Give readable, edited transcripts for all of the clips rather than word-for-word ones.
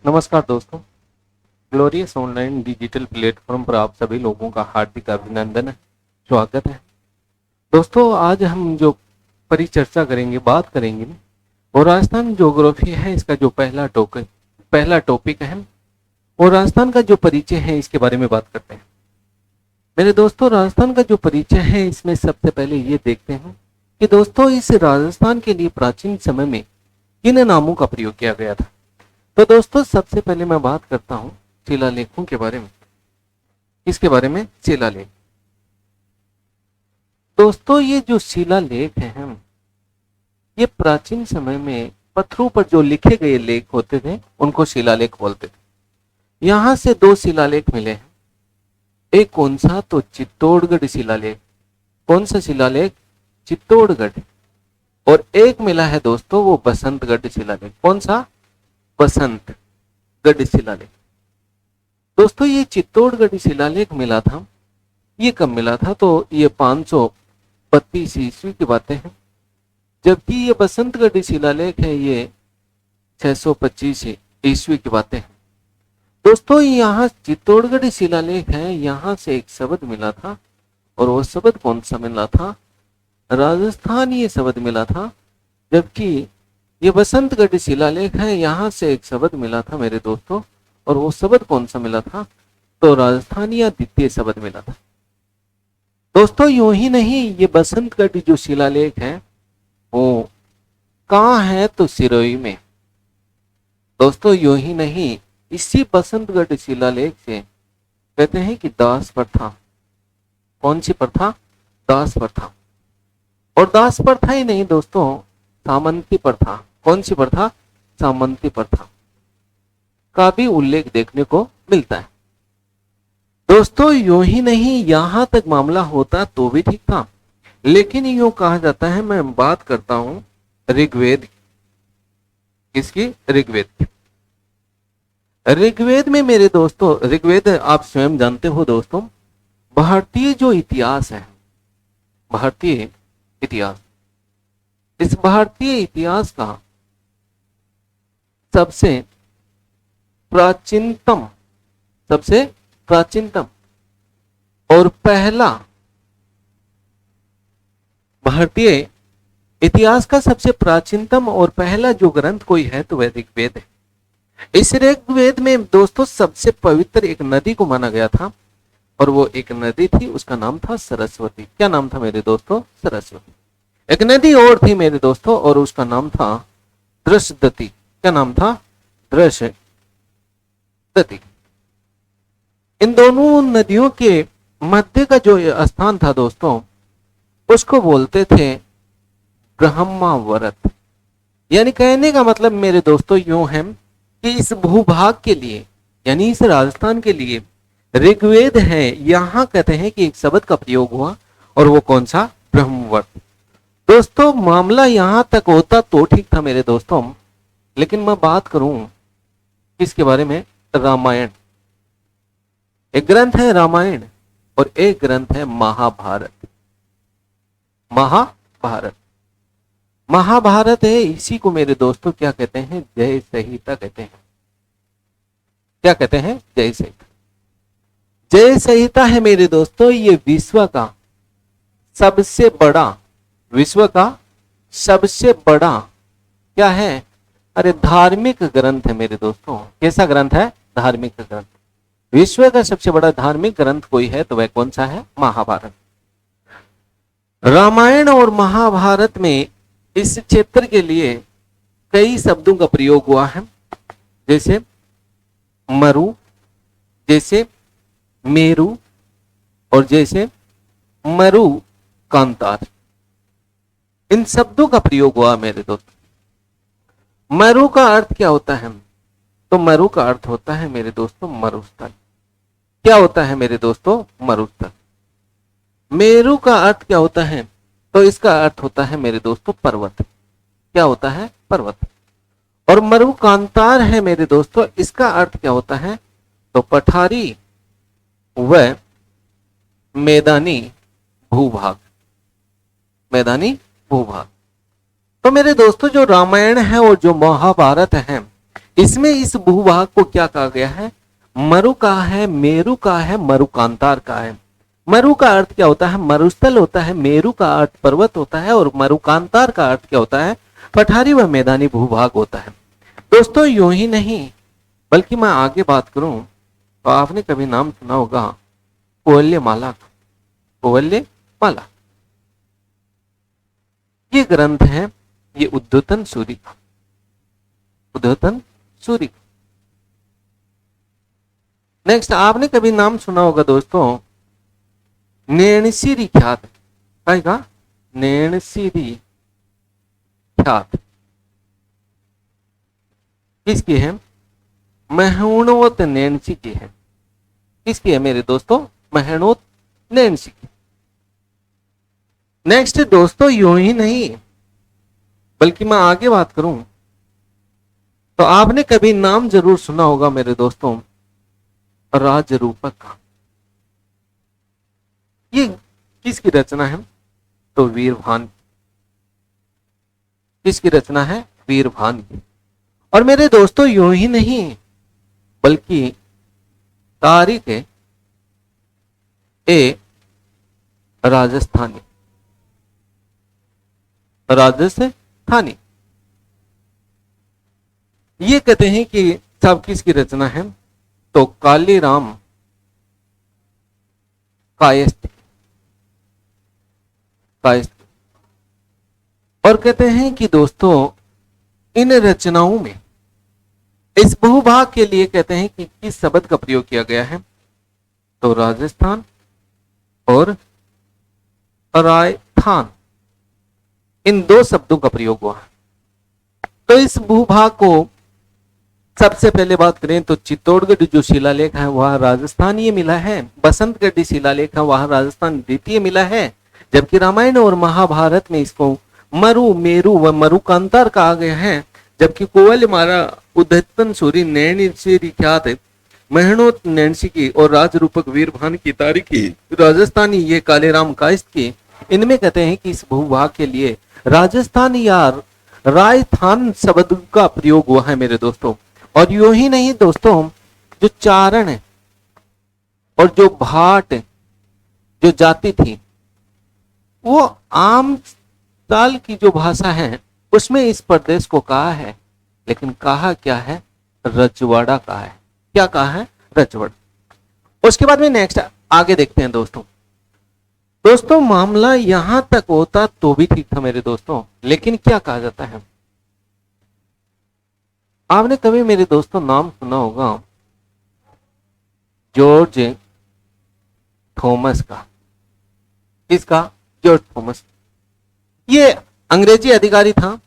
नमस्कार दोस्तों। Glorious online digital platform पर आप सभी लोगों का हार्दिक अभिनंदन है, स्वागत है। दोस्तों, आज हम जो परिचर्चा करेंगे, बात करेंगे वो राजस्थान ज्योग्राफी है। इसका जो पहला टॉपिक है और राजस्थान का जो परिचय है इसके बारे में बात करते हैं। मेरे दोस्तों, राजस्थान का जो परिचय है इसमें सबसे पहले ये देखते हैं कि दोस्तों इस राजस्थान के लिए प्राचीन समय में किन नामों का प्रयोग किया गया था। तो दोस्तों, सबसे पहले मैं बात करता हूं शिलालेखों के बारे में। इसके बारे में शिलालेख। दोस्तों, ये जो शिलालेख हैं ये प्राचीन समय में पत्थरों पर जो लिखे गए लेख होते थे उनको शिलालेख बोलते थे। यहां से दो शिलालेख मिले हैं। एक कौन सा? तो चित्तौड़गढ़ शिलालेख। कौन सा शिलालेख? चित्तौड़गढ़। और एक मिला है दोस्तों वो बसंतगढ़ शिलालेख। कौन सा? बसंतगढ़ शिलालेख। दोस्तों, ये चित्तौड़गढ़ शिलालेख मिला था, ये कब मिला था? तो ये 532 ईस्वी की बातें हैं, जबकि ये बसंतगढ़ शिलालेख है ये 625 ईस्वी की बातें हैं। दोस्तों, यहाँ चित्तौड़गढ़ शिलालेख है, यहाँ से एक शब्द मिला था और वो शब्द कौन सा मिला था? राजस्थान ये शब्द मिला था। जबकि ये बसंतगढ़ शिलालेख है, यहाँ से एक शब्द मिला था मेरे दोस्तों, और वो शब्द कौन सा मिला था? तो राजस्थान या द्वितीय शब्द मिला था। दोस्तों, यूं ही नहीं, ये बसंतगढ़ जो शिलालेख है वो कहाँ है? तो सिरोही में। दोस्तों, यूं ही नहीं, इसी बसंतगढ़ शिलालेख से कहते हैं कि दास प्रथा। कौन सी प्रथा? दास प्रथा। और दास प्रथा ही नहीं दोस्तों, सामंती प्रथा। कौन सी प्रथा? सामंती प्रथा का भी उल्लेख देखने को मिलता है। दोस्तों, यूं ही नहीं, यहां तक मामला होता तो भी ठीक था, लेकिन यूं कहा जाता है, मैं बात करता हूं ऋग्वेद। किसकी? ऋग्वेद की। ऋग्वेद में मेरे दोस्तों, ऋग्वेद आप स्वयं जानते हो दोस्तों, भारतीय जो इतिहास है, भारतीय इतिहास, इस भारतीय इतिहास का सबसे प्राचीनतम और पहला, भारतीय इतिहास का सबसे प्राचीनतम और पहला जो ग्रंथ कोई है तो वह ऋग्वेद है। इस ऋग्वेद में दोस्तों सबसे पवित्र एक नदी को माना गया था, और वो एक नदी थी, उसका नाम था सरस्वती। क्या नाम था मेरे दोस्तों? सरस्वती। एक नदी और थी मेरे दोस्तों, और उसका नाम था दृशदती। क्या नाम था? दृशदती। इन दोनों नदियों के मध्य का जो स्थान था दोस्तों, उसको बोलते थे ब्रह्मावरत। यानी कहने का मतलब मेरे दोस्तों यूं है कि इस भूभाग के लिए, यानी इस राजस्थान के लिए ऋग्वेद है, यहां कहते हैं कि एक शब्द का प्रयोग हुआ, और वो कौन सा? ब्रह्मवत। दोस्तों, मामला यहां तक होता तो ठीक था मेरे दोस्तों, लेकिन मैं बात करूं किसके बारे में? रामायण। एक ग्रंथ है रामायण और एक ग्रंथ है महाभारत। महाभारत है, इसी को मेरे दोस्तों क्या कहते हैं? जय संहिता कहते हैं। क्या कहते हैं? जय संहिता। जय संहिता है मेरे दोस्तों, ये विश्व का सबसे बड़ा क्या है? अरे धार्मिक ग्रंथ है मेरे दोस्तों। कैसा ग्रंथ है? धार्मिक ग्रंथ। विश्व का सबसे बड़ा धार्मिक ग्रंथ कोई है तो वह कौन सा है? महाभारत। रामायण और महाभारत में इस क्षेत्र के लिए कई शब्दों का प्रयोग हुआ है, जैसे मरु, जैसे मेरु, और जैसे मरु कांतार। इन शब्दों का प्रयोग हुआ मेरे दोस्त। मरु का अर्थ क्या होता है? तो मरु का अर्थ होता है मेरे दोस्तों मरुस्थल। क्या होता है मेरे दोस्तों? मरुस्थल। मेरु का अर्थ क्या होता है? तो इसका अर्थ होता है मेरे दोस्तों पर्वत। क्या होता है? पर्वत। और मरु कांतार है मेरे दोस्तों, इसका अर्थ क्या होता है? तो पठारी व मैदानी भूभाग। तो मेरे दोस्तों जो रामायण है और जो महाभारत है, इसमें इस भूभाग को क्या कहा गया है? मरु का है, मेरु का है, मरुकांतार का है। मरु का अर्थ क्या होता है? मरुस्थल होता है। मेरु का अर्थ पर्वत होता है और मरुकांतार का अर्थ क्या होता है? पठारी व मैदानी भूभाग होता है। दोस्तों यूं ही नहीं बल्कि मैं आगे बात करूं तो आपने कभी नाम सुना होगा कोवल्यमाला का। कोवल्यमाला ये ग्रंथ है, ये उद्धोतन सूरि का। उद्धोतन सूरि। नेक्स्ट आपने कभी नाम सुना होगा दोस्तों नेणसीरी ख्यात। का नेणसीरी ख्यात किसकी है? महणोत नैणसी की है। किसकी है मेरे दोस्तों? महणोत नैणसी की। नेक्स्ट दोस्तों यूं ही नहीं बल्कि मैं आगे बात करूं तो आपने कभी नाम जरूर सुना होगा मेरे दोस्तों राजरूपक का। ये किसकी रचना है? तो वीरभान। किसकी रचना है? वीरभान की। और मेरे दोस्तों यूं ही नहीं बल्कि तारिक ए राजस्थानी। राजस्थानी ये कहते हैं कि सब किसकी रचना है? तो कालीराम कायस्थ। और कहते हैं कि दोस्तों इन रचनाओं में इस भूभाग के लिए कहते हैं कि किस शब्द का प्रयोग किया गया है? तो राजस्थान और रायथान इन दो शब्दों का प्रयोग हुआ है। तो इस भूभाग को सबसे पहले बात करें तो चित्तौड़गढ़ जो शिलालेख है वह राजस्थान ये मिला है। बसंतगढ़ शिलालेख है वह राजस्थान द्वितीय मिला है। जबकि रामायण और महाभारत में इसको मरु, मेरु व मरुकांतार कहा गया है। जबकि कोवल्यमाला उद्धोतन सूरि नैणसीरी ख्यात महणोत नैणसी की और राजरूपक वीरभान की तारिकी राजस्थानी ये कालेराम कायस्थ की। इनमें कहते हैं कि इस भूभाग के लिए राजस्थान या रायथान शब्द का प्रयोग हुआ है मेरे दोस्तों। और यूं ही नहीं दोस्तों जो चारण है और जो भाट जो जाति थी वो आम ताल की जो भाषा है उसमें इस प्रदेश को कहा है, लेकिन कहा क्या है? रजवाड़ा कहा है। क्या कहा है? रजवाड़ा। उसके बाद में नेक्स्ट आगे देखते हैं दोस्तों मामला यहां तक होता तो भी ठीक था मेरे दोस्तों, लेकिन क्या कहा जाता है? आपने कभी मेरे दोस्तों नाम सुना होगा जॉर्ज थॉमस का। किसका? George Thomas. ये अंग्रेजी अधिकारी था।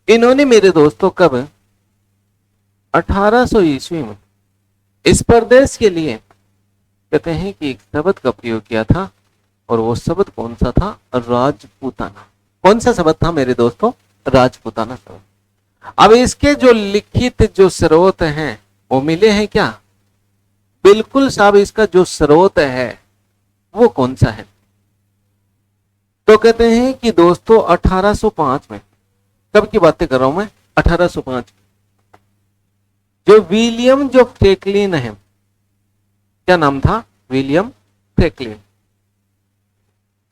इन्होंने मेरे दोस्तों कब 1800 ईस्वी में इस प्रदेश के लिए कहते हैं कि एक शब्द का प्रयोग किया था और वो शब्द कौन सा था? राजपूताना। कौन सा शब्द था मेरे दोस्तों? राजपूताना शब्द। अब इसके जो लिखित जो स्रोत हैं वो मिले हैं क्या? बिल्कुल साहब, इसका जो स्रोत है वो कौन सा है? तो कहते हैं कि दोस्तों 1805 में, कब की बातें कर रहा हूं मैं? 1805। जो विलियम जो फ्रैंकलिन है, क्या नाम था? William Franklin.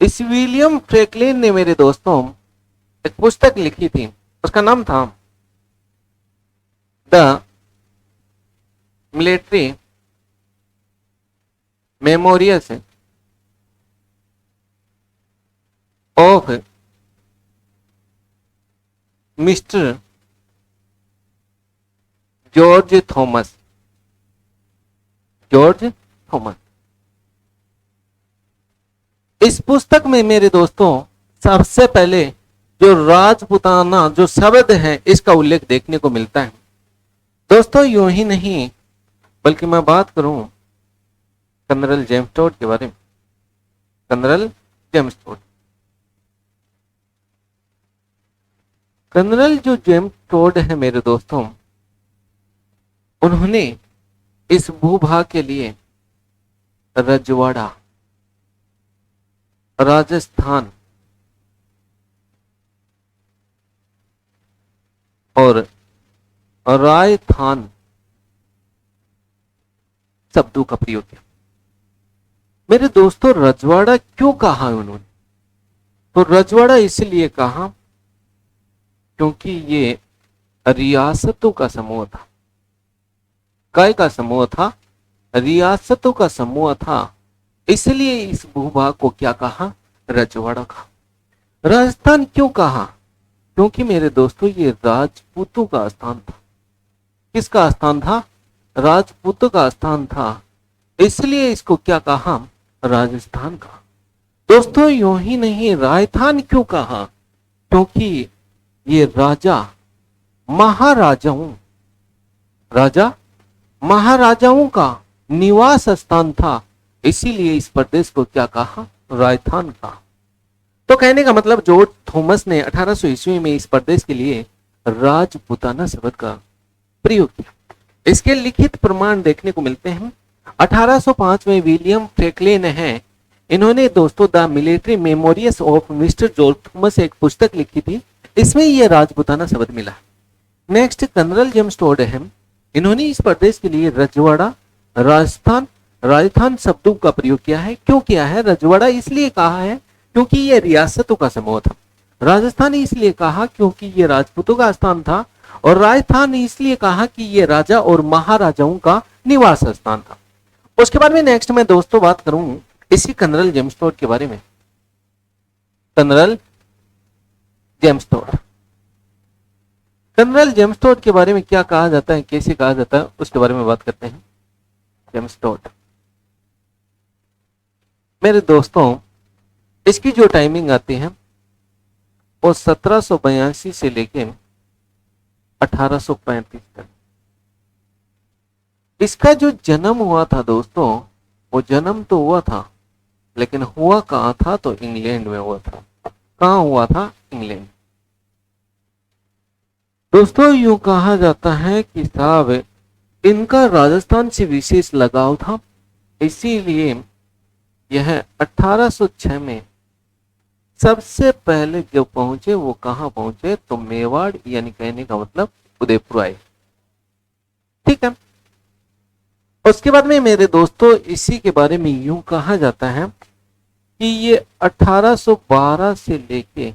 इस विलियम फ्रैंकलिन ने मेरे दोस्तों एक पुस्तक लिखी थी, उसका नाम था the military memorials of mister George Thomas. George Thomas. इस पुस्तक में मेरे दोस्तों सबसे पहले जो राजपूताना जो शब्द है इसका उल्लेख देखने को मिलता है। दोस्तों यूं ही नहीं बल्कि मैं बात करूं कर्नल जेम्स टोड के बारे में। Colonel James Tod. कर्नल जो जेम्स टोड है मेरे दोस्तों, उन्होंने इस भूभाग के लिए रजवाड़ा, राजस्थान और रायथान शब्दों का प्रयोग किया। मेरे दोस्तों रजवाड़ा क्यों कहा उन्होंने? तो रजवाड़ा इसलिए कहा क्योंकि ये रियासतों का समूह था। काय का समूह था? रियासतों का समूह था, इसलिए इस भूभाग को क्या कहा? रजवाड़ा कहा। राजस्थान क्यों कहा? क्योंकि मेरे दोस्तों ये राजपूतों का स्थान था। किसका स्थान था? राजपूतों का स्थान था, इसलिए इसको क्या कहा? राजस्थान कहा। दोस्तों यूं ही नहीं, राजस्थान क्यों कहा? क्योंकि ये राजा महाराजाओं का निवास स्थान था, इसीलिए इस प्रदेश को क्या कहा? राजस्थान कहा। तो कहने का मतलब जॉर्ज थॉमस ने 1800 ईस्वी में इस प्रदेश के लिए राजपूताना शब्द का प्रयोग किया। इसके लिखित प्रमाण देखने को मिलते हैं। 1805 में विलियम फ्रैंकलिन है, इन्होंने दोस्तों the military memorials of mister George Thomas एक पुस्तक लिखी थी, इसमें यह राजपूताना शब्द मिला। नेक्स्ट कर्नल जेम्स टोड है, इन्होंने इस प्रदेश के लिए रजवाड़ा, राजस्थान शब्दों का प्रयोग किया है। क्यों किया है? रजवाड़ा इसलिए कहा है क्योंकि यह रियासतों का समूह था। राजस्थान इसलिए कहा क्योंकि यह राजपूतों का स्थान था, और राजस्थान इसलिए कहा कि यह राजा और महाराजाओं का निवास स्थान था। उसके बाद में नेक्स्ट मैं दोस्तों बात करूं इसी कर्नल जेम्स टोड के बारे में। Colonel James Tod, colonel James Tod के बारे में क्या कहा जाता है, कैसे कहा जाता है, उसके बारे में बात करते हैं। जेम्स टोड मेरे दोस्तों, इसकी जो टाइमिंग आती है वो 1782 से लेके 1835 तक। इसका जो जन्म हुआ था दोस्तों, वो जन्म तो हुआ था, लेकिन हुआ कहां था? तो इंग्लैंड में हुआ था। कहां हुआ था? इंग्लैंड। दोस्तों यूं कहा जाता है कि साहब इनका राजस्थान से विशेष लगाव था, इसीलिए यह 1806 में सबसे पहले जो पहुंचे वो कहां पहुंचे? तो मेवाड़, यानी कहने का मतलब उदयपुर आए। ठीक है। उसके बाद में मेरे दोस्तों इसी के बारे में यूं कहा जाता है कि ये 1812 से लेके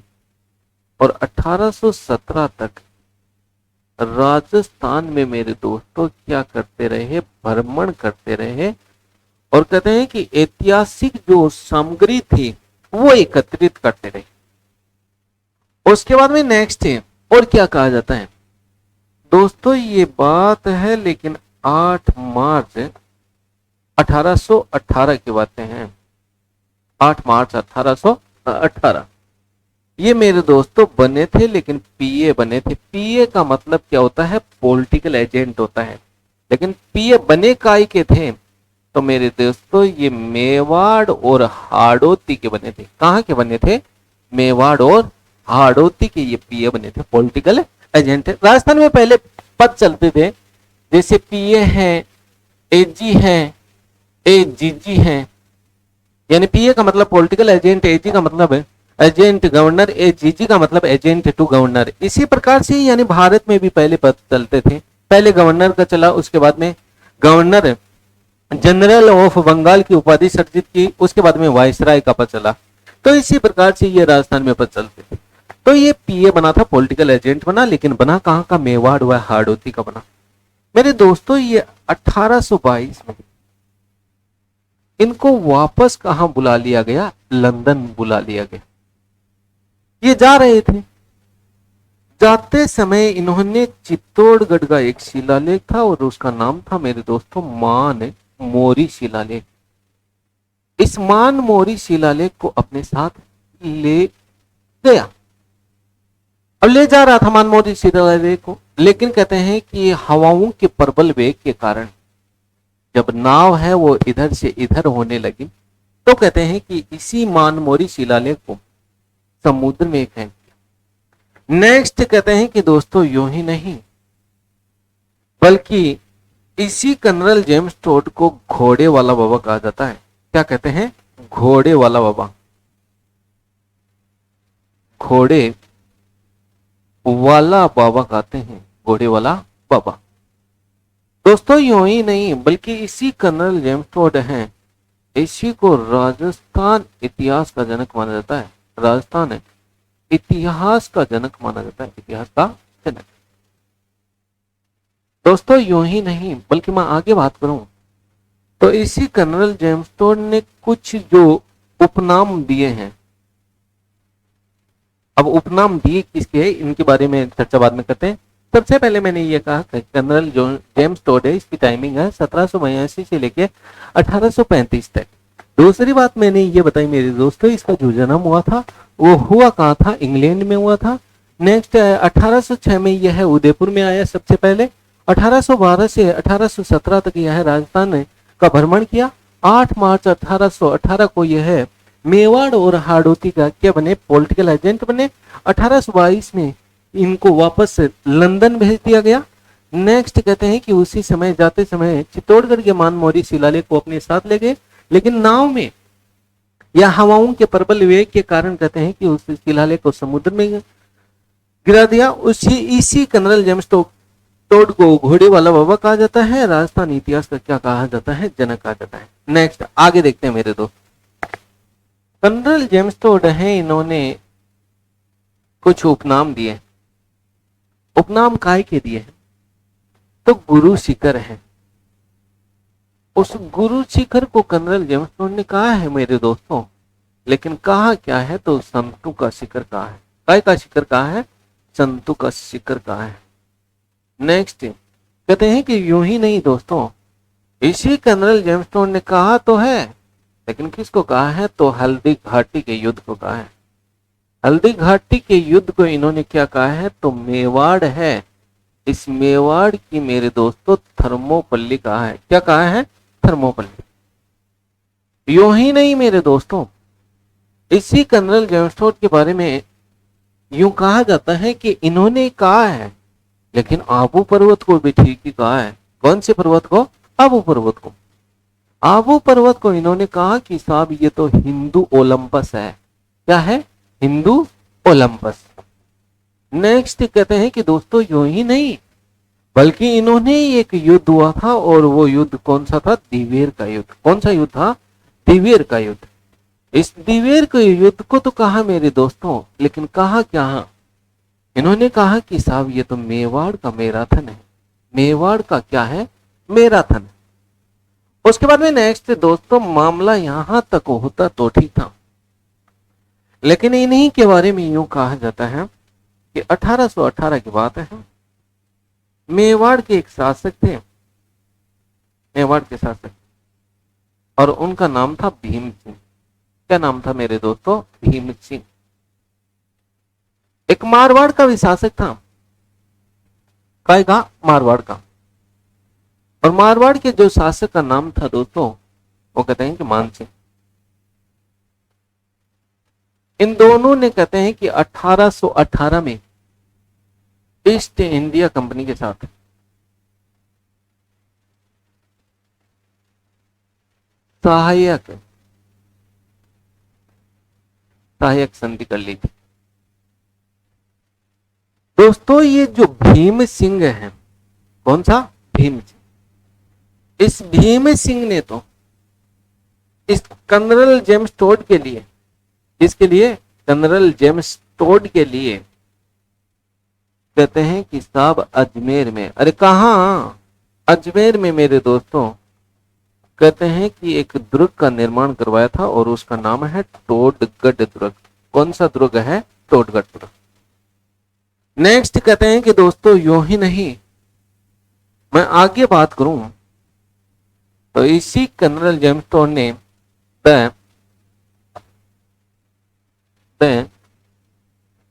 और 1817 तक राजस्थान में मेरे दोस्तों क्या करते रहे? भ्रमण करते रहे, और कहते हैं कि ऐतिहासिक जो सामग्री थी वो एकत्रित करते रहे। उसके बाद में नेक्स्ट है, और क्या कहा जाता है दोस्तों, ये बात है लेकिन 8 मार्च 1818 की बातें हैं। 8 मार्च 1818 ये मेरे दोस्तों बने थे, लेकिन पीए बने थे। पीए का मतलब क्या होता है? पॉलिटिकल एजेंट होता है। लेकिन पीए बने काय के थे? तो मेरे दोस्तों ये मेवाड़ और हाड़ौती के बने थे। कहां के बने थे? मेवाड़ और हाड़ौती के ये पीए बने थे, पॉलिटिकल एजेंट है। राजस्थान में पहले पद चलते थे, जैसे पीए हैं, एजी हैं, एजीजी हैं। यानी पीए का मतलब पॉलिटिकल एजेंट, एजी का मतलब है एजेंट गवर्नर, एजीजी का मतलब एजेंट टू गवर्नर। इसी प्रकार से यानी भारत में भी पहले पद चलते थे। पहले गवर्नर का चला, उसके बाद में गवर्नर जनरल ऑफ बंगाल की उपाधि सर्जित की, उसके बाद में वायसराय का पद चला। तो इसी प्रकार से ये राजस्थान में पद चलते थे। तो ये पीए बना था, पॉलिटिकल एजेंट बना, लेकिन बना कहां का? मेवाड़ व हाड़ौती का बना। मेरे दोस्तों ये 1822 में इनको वापस कहां बुला लिया गया? लंदन बुला लिया गया। ये जा रहे थे, जाते समय इन्होंने चित्तौड़गढ़ का एक शिलालेख था और उसका नाम था मेरे दोस्तों मान मोरी शिलालेख। इस मान मोरी शिलालेख को अपने साथ ले गया। अब ले जा रहा था मान मोरी शिलालेख को, लेकिन कहते हैं कि हवाओं के प्रबल वेग के कारण जब नाव है वो इधर से इधर होने लगी, तो कहते हैं कि इसी मान मोरी शिलालेख को समुद्र में फेंक दिया। नेक्स्ट कहते हैं कि दोस्तों यूं ही नहीं, बल्कि इसी कर्नल जेम्स टोड को घोड़े वाला बाबा कहा जाता है। क्या कहते हैं? घोड़े वाला बाबा। घोड़े वाला बाबा कहते हैं, घोड़े वाला बाबा। दोस्तों यूं ही नहीं बल्कि इसी कर्नल जेम्स टोड हैं, इसी को राजस्थान इतिहास का जनक माना जाता है। राजस्थान इतिहास का जनक माना जाता है, इतिहास का जनक। दोस्तों यूं ही नहीं बल्कि मैं आगे बात करूं तो इसी कर्नल जेम्स टोड ने कुछ जो उपनाम दिए हैं। अब उपनाम दिए किसके हैं इनके बारे में चर्चा बाद में करते हैं। सबसे पहले मैंने ये कहा कि कर्नल जो जेम्स टोड है इसकी टाइमिंग है 1782 से लेके 1835 तक। दूसरी बात मैंने ये बताई मेरे दोस्तों, इसका जो जन्म हुआ था वो हुआ कहाँ था, इंग्लैंड में हुआ था। नेक्स्ट 1806 में यह उदयपुर में आया सबसे पहले। 1812 से 1817 तक यह राजस्थान का भ्रमण किया। 8 मार्च 1818 को यह मेवाड़ और हाड़ौती का क्या बने, पॉलिटिकल एजेंट बने। 1822 में इनको वापस लंदन भेज दिया गया। नेक्स्ट कहते हैं कि उसी समय जाते समय चित्तौड़गढ़ के मानमोरी शिलालेख को अपने साथ ले गए, लेकिन नाव में या हवाओं के प्रबल वेग के कारण कहते हैं कि उस शिलालेख को समुद्र में गिरा दिया। इसी कर्नल जेम्स टोड को घोड़े वाला बाबा कहा जाता है, राजस्थान इतिहास का क्या कहा जाता है, जनक कहा जाता है। नेक्स्ट आगे देखते हैं मेरे दोस्त। कर्नल जेम्स टोड है, इन्होंने कुछ उपनाम दिए। उपनाम काय के दिए हैं तो गुरु शिखर है। उस गुरु शिखर को कर्नल जेम्स टोड ने कहा है मेरे दोस्तों, लेकिन कहा क्या है तो संतों का शिखर कहा है। काय का शिखर कहा है, संतों का शिखर कहा है। नेक्स्ट कहते हैं कि यूं ही नहीं दोस्तों, इसी कर्नल जेम्स टोड ने कहा तो है, लेकिन किसको कहा है तो हल्दी घाटी के युद्ध को कहा है। हल्दी घाटी के युद्ध को इन्होंने क्या कहा है तो मेवाड़ है। इस मेवाड़ की मेरे दोस्तों थर्मोपल्ली कहा है। क्या कहा है, थर्मोपल्ली। यूं ही नहीं मेरे दोस्तों, इसी कर्नल जेम्स टोड के बारे में यूं कहा जाता है कि इन्होंने कहा है, लेकिन आबू पर्वत को भी ठीक ही कहा है। कौन से पर्वत को, आबू पर्वत को। आबू पर्वत को इन्होंने कहा कि साहब ये तो हिंदू ओलंपस है। क्या है, हिंदू ओलंपस। नेक्स्ट कहते हैं कि दोस्तों यूं ही नहीं बल्कि इन्होंने एक युद्ध हुआ था, और वो युद्ध कौन सा था, दिवेर का युद्ध। कौन सा युद्ध था, दिवेर का युद्ध। इस दिवेर के युद्ध को तो कहा मेरे दोस्तों, लेकिन कहा क्या, इन्होंने कहा कि साहब ये तो मेवाड़ का मैराथन है। मेवाड़ का क्या है, मैराथन। उसके बाद में नेक्स्ट दोस्तों, मामला यहां तक होता तो ठीक था, लेकिन इन्हीं के बारे में यूं कहा जाता है कि 1818 की बात है। मेवाड़ के एक शासक थे, मेवाड़ के शासक, और उनका नाम था भीम सिंह। क्या नाम था मेरे दोस्तों, भीम सिंह। एक मारवाड़ का भी शासक था। काय का, मारवाड़ का। और मारवाड़ के जो शासक का नाम था दोस्तों, वो कहते हैं कि मान सिंह। इन दोनों ने कहते हैं कि 1818 में ईस्ट इंडिया कंपनी के साथ सहायक संधि कर ली थी। दोस्तों ये जो भीम सिंह है, कौन सा, भीम सिंह। इस भीम सिंह ने तो इस कर्नल जेम्स टोड के लिए, इसके लिए कर्नल जेम्स टोड के लिए कहते हैं कि साहब अजमेर में, अरे कहां, अजमेर में मेरे दोस्तों, कहते हैं कि एक दुर्ग का निर्माण करवाया था, और उसका नाम है टोडगढ़ दुर्ग। कौन सा दुर्ग है, टोडगढ़ दुर्ग। नेक्स्ट कहते हैं कि दोस्तों यूं ही नहीं, मैं आगे बात करूं तो इसी कर्नल जेम्स टोड ने the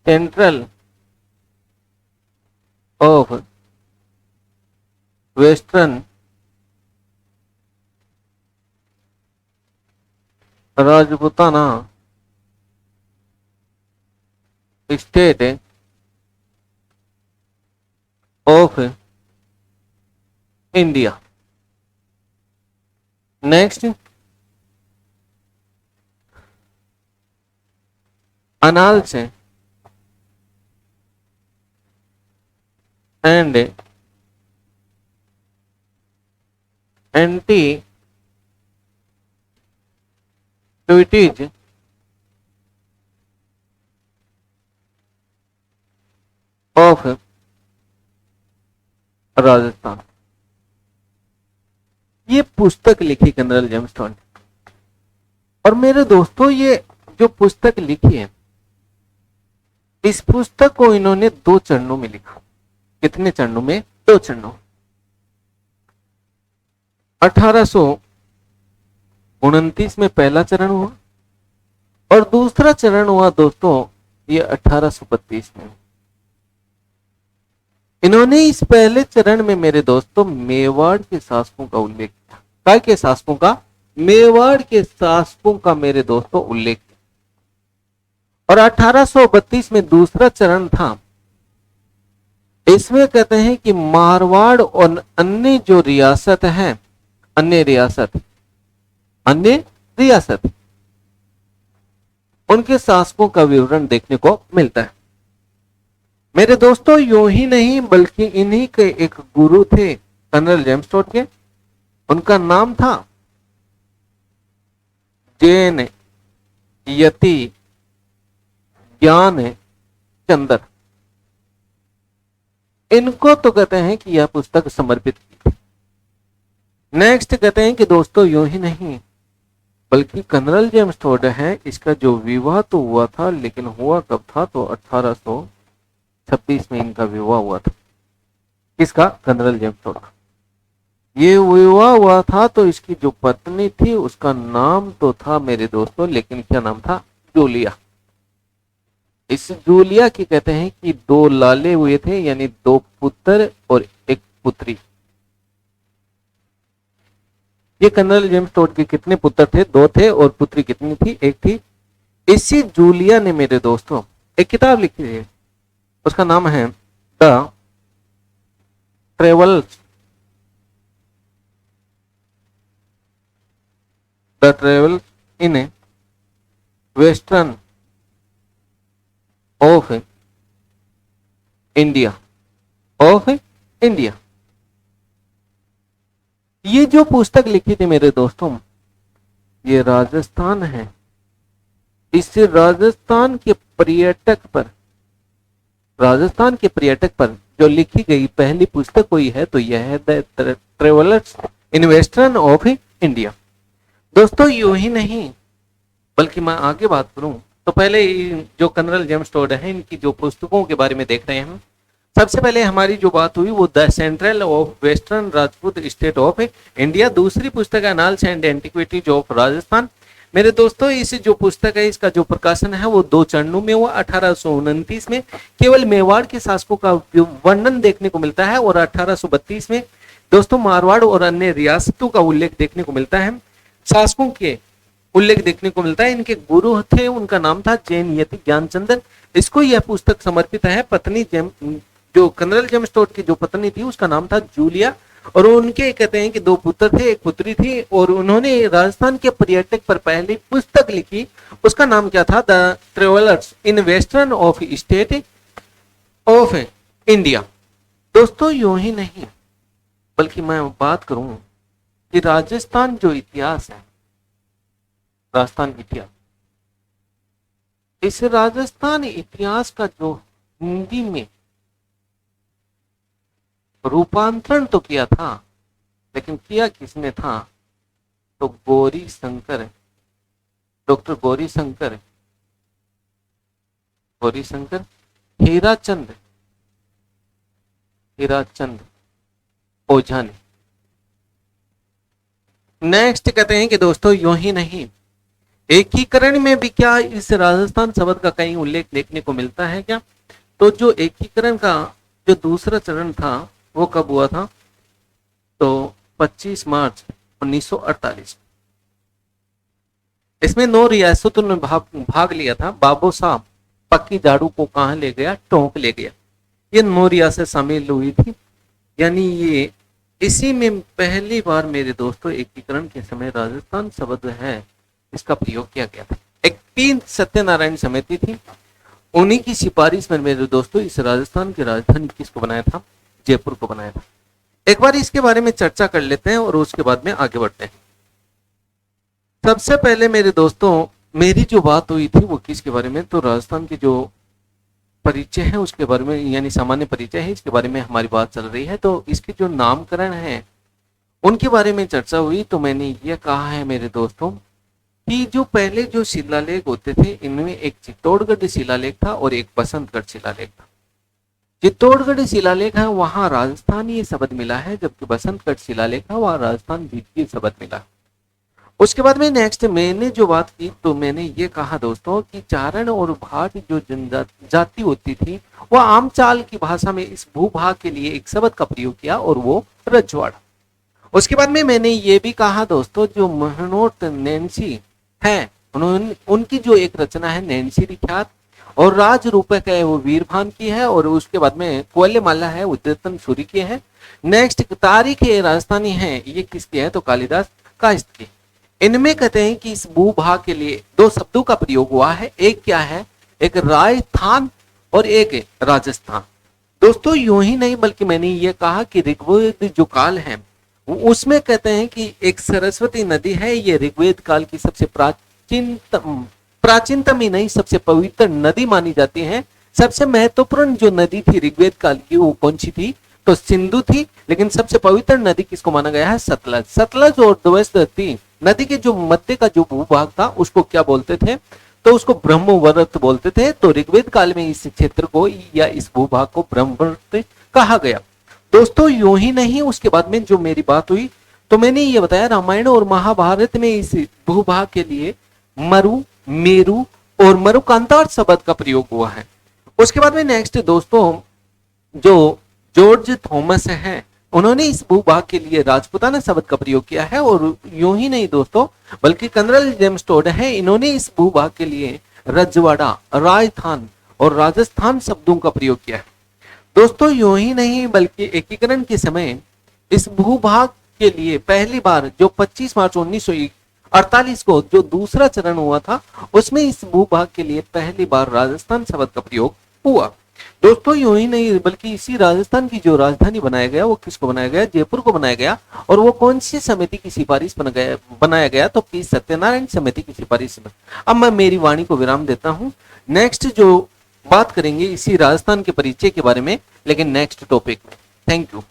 central of western Rajputana state of India. Next annals and antiquities of Rajasthan, ये पुस्तक लिखी कर्नल जेम्सटोन ने। और मेरे दोस्तों ये जो पुस्तक लिखी है, इस पुस्तक को इन्होंने 2 चरणों में लिखा। कितने चरणों में? 2 चरणों। 1829 में पहला चरण हुआ और दूसरा चरण हुआ दोस्तों ये 1832 में। इन्होंने इस पहले चरण में मेरे दोस्तों मेवाड़ के शासकों का उल्लेख किया। काय के शासकों का? मेवाड़ के शासकों का मेरे दोस्तों उल्लेख किया। और 1832 में दूसरा चरण था, इसमें कहते हैं कि मारवाड़ और अन्य जो रियासत है, अन्य रियासत उनके शासकों का विवरण देखने को मिलता है। मेरे दोस्तों यूं ही नहीं बल्कि इन्हीं के एक गुरु थे कर्नल जेम्सटोन के, उनका नाम था जैन यति ज्ञान चंद्र। इनको तो कहते हैं कि यह पुस्तक समर्पित की। नेक्स्ट कहते हैं कि दोस्तों यूं ही नहीं बल्कि कर्नल जेम्सटोन है, इसका जो विवाह तो हुआ था, लेकिन हुआ कब था? तो 1826 में इनका विवाह हुआ था। किसका? कर्नल जेम्सटोन का। ये विवाह हुआ था तो इसकी जो पत्नी थी उसका नाम तो था मेरे दोस्तों, लेकिन क्या नाम था? जूलिया। इस जूलिया की कहते हैं कि 2 लाले हुए थे, यानी 2 पुत्र और 1 पुत्री। ये कर्नल जेम्सटोन के कितने पुत्र थे? 2 थे। और पुत्री कितनी थी? 1 थी। इसी जूलिया ने मेरे दोस्तों एक किताब लिखी है, उसका नाम है the travels in western of India. ये जो पुस्तक लिखी थी मेरे दोस्तों, ये राजस्थान है। इससे राजस्थान के पर्यटक पर जो लिखी गई पहली पुस्तक कोई है तो यह है the travellers in western of India. दोस्तों यूं ही नहीं बल्कि मैं आगे बात करूं तो पहले जो कर्नल जेम्सटोन है, इनकी जो पुस्तकों के बारे में देख रहे हैं हम। सबसे पहले हमारी जो बात हुई वो the central of western Rajput state of India. दूसरी पुस्तक है annals and antiquities of Rajasthan. मेरे दोस्तों इस जो पुस्तक है, इसका जो प्रकाशन है वो 2 चरणों में हुआ। 1829 में केवल मेवाड़ के शासकों का वर्णन देखने को मिलता है और 1832 में दोस्तों मारवाड़ और अन्य रियासतों का उल्लेख देखने को मिलता है, शासकों के उल्लेख देखने को मिलता है। इनके गुरु थे, उनका नाम था जैन यति ज्ञानचंद्र। इसको यह पुस्तक समर्पित है पत्नी जो कर्नल जेम्सटोन की जो पत्नी थी उसका नाम था जूलिया, और उनके कहते हैं कि 2 पुत्र थे, 1 पुत्री थी। और उन्होंने राजस्थान के पर्यटक पर पहली पुस्तक लिखी, उसका नाम क्या था? The travellers in western of state of India. दोस्तों यूं ही नहीं बल्कि मैं बात करूं कि राजस्थान जो इतिहास है, राजस्थान इतिहास, इस राजस्थान इतिहास का जो हिंदी में रूपांतरण तो किया था, लेकिन किया किसने था? तो गौरी शंकर, डॉक्टर गौरी शंकर हीराचंद ओझा ने। नेक्स्ट कहते हैं कि दोस्तों यूं ही नहीं एकीकरण में भी क्या इस राजस्थान शब्द का कहीं उल्लेख देखने को मिलता है क्या? तो जो एकीकरण का जो दूसरा चरण था वो कब हुआ था? तो 25 मार्च 1948। इसमें 9 रियासतों ने भाग लिया था। बाबू साहब पक्की झाड़ू को कहां ले गया? टोंक ले गया। ये 9 रियासत शामिल हुई थी, यानी ये इसी में पहली बार मेरे दोस्तों एकीकरण के समय राजस्थान शब्द है इसका प्रयोग किया गया था। एक पी सत्यनारायण समिति थी, उन्हीं की सिफारिश में मेरे दोस्तों इस राजस्थान की राजधानी किसको बनाया था? जयपुर को बनाया था। एक बार इसके बारे में चर्चा कर लेते हैं और उसके बाद में आगे बढ़ते हैं। सबसे पहले मेरे दोस्तों, मेरी जो बात हुई थी वो किसके बारे में, तो राजस्थान की जो परिचय है उसके बारे में, यानी सामान्य परिचय है, इसके बारे में हमारी बात चल रही है। तो इसके जो नामकरण है उनके बारे में चर्चा हुई। तो मैंने ये कहा है मेरे दोस्तों कि जो पहले जो शिलालेख होते थे इनमें एक चित्तौड़गढ़ शिलालेख था और एक बसंतगढ़ शिलालेख था। चित्तौड़गढ़ शिलालेख है वहां राजस्थानी शब्द मिला है, जबकि बसंतगढ़ शिलालेख है वहां राजस्थान द्वितीय शब्द मिला। उसके बाद में नेक्स्ट मैंने जो बात की तो मैंने ये कहा दोस्तों कि चारण और भाट जो जनजाति होती थी वह आम चाल की भाषा में इस भूभाग के लिए एक शब्द का प्रयोग किया और वो रजवाड़ा। उसके बाद में मैंने ये भी कहा दोस्तों जो महनोट नैन्सी है उनकी जो एक रचना है नैन्सी विख्यात, और राज रूपक है वो वीरभान की है, और उसके बाद में कोल्यमाला है उद्यतन सूरी की है। नेक्स्ट तारीख राजस्थानी है ये किसकी है, तो कालिदास कायस्थ की। इनमें कहते हैं कि इस भूभाग के लिए दो शब्दों का प्रयोग हुआ है, एक क्या है, एक राजस्थान और एक राजस्थान। दोस्तों यूं ही नहीं बल्कि मैंने ये कहा कि ऋग्वेद जो काल है उसमें कहते हैं कि एक सरस्वती नदी है, ये ऋग्वेद काल की सबसे प्राचीनतम ही नहीं सबसे पवित्र नदी मानी जाती है। सबसे महत्वपूर्ण जो नदी थी ऋग्वेद काल की वो कौन सी थी, तो सिंधु थी, लेकिन सबसे पवित्र नदी किसको माना गया है, सतलज। सतलज और द्वैती नदी के जो मध्य का जो भूभाग था उसको क्या बोलते थे, तो उसको ब्रह्मवर्त बोलते थे। तो ऋग्वेद काल में इस क्षेत्र को या इस भूभाग को ब्रह्मवर्त कहा गया। दोस्तों यूं ही नहीं, उसके बाद में जो मेरी बात हुई तो मैंने ये बताया रामायण और महाभारत में इस भूभाग के लिए मरु, मेरु और मरुकांतार शब्द का प्रयोग हुआ है। उसके बाद में नेक्स्ट दोस्तों जो जॉर्ज थॉमस है उन्होंने इस भूभाग के लिए राजपुताना शब्द का प्रयोग किया है, और यूं ही नहीं दोस्तों बल्कि कर्नल जेम्स टोड है इन्होंने इस भूभाग के लिए रजवाड़ा, राजस्थान और राजस्थान शब्दों का प्रयोग किया है। दोस्तों यूं ही नहीं बल्कि एकीकरण के समय इस भूभाग के लिए पहली बार जो 25 मार्च 1948 को जो दूसरा चरण हुआ था उसमें इस भूभाग के लिए पहली बार राजस्थान शब्द का प्रयोग हुआ। दोस्तों यूं ही नहीं बल्कि इसी राजस्थान की जो राजधानी बनाया गया वो किसको बनाया गया, जयपुर को बनाया गया, और वो कौन सी समिति की सिफारिश बनाया गया, तो पी सत्यनारायण समिति की सिफारिश में। अब मैं मेरी वाणी को विराम देता हूं। नेक्स्ट जो बात करेंगे इसी राजस्थान के परिचय के बारे में, लेकिन नेक्स्ट टॉपिक में। Thank you.